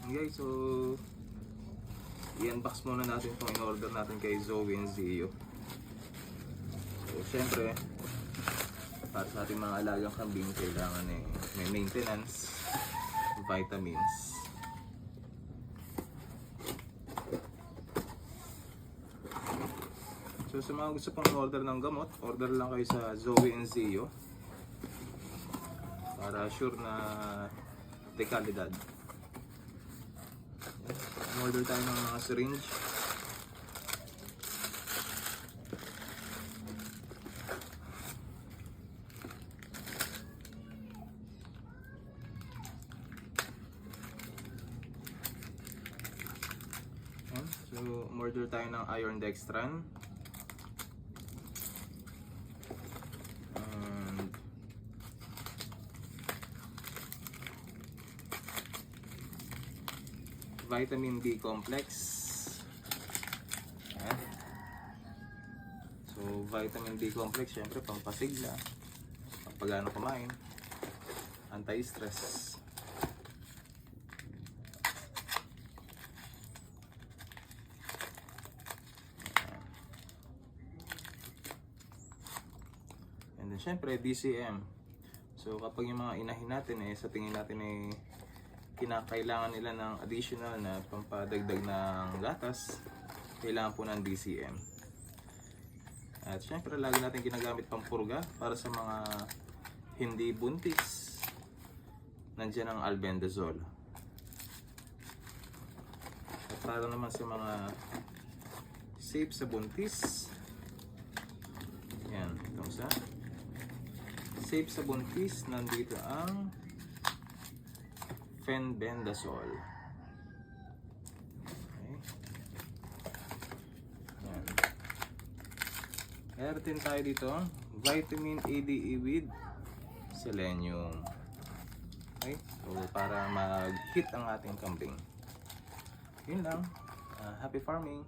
Guys, so i-unbox muna natin itong in-order natin kay Zoe and Zio. So syempre, para sa ating mga alagang kambing, kailangan may maintenance, vitamins. So sa mga gusto pong order ng gamot, order lang kayo sa Zoe and Zio para sure na dekalidad. Order tayo ng mga syringe. So order tayo ng iron dextran. Vitamin B complex. Ayan. So vitamin B complex, syempre pampasigla, pampagana kumain, anti-stress. And then syempre DCM. So kapag yung mga inahin natin sa tingin natin kinakailangan nila ng additional na pampadagdag ng gatas, kailangan po ng DCM. At syempre lagi natin ginagamit pampurga para sa mga hindi buntis. Nandiyan ang albendazole. At para naman sa mga safe sa buntis, yan, itong sa safe sa buntis, nandito ang fenbendazole. Okay. Yan. Meron din tayo dito vitamin ADE with selenium. Okay, so para mag-hit ang ating kambing. Yun lang. Happy farming!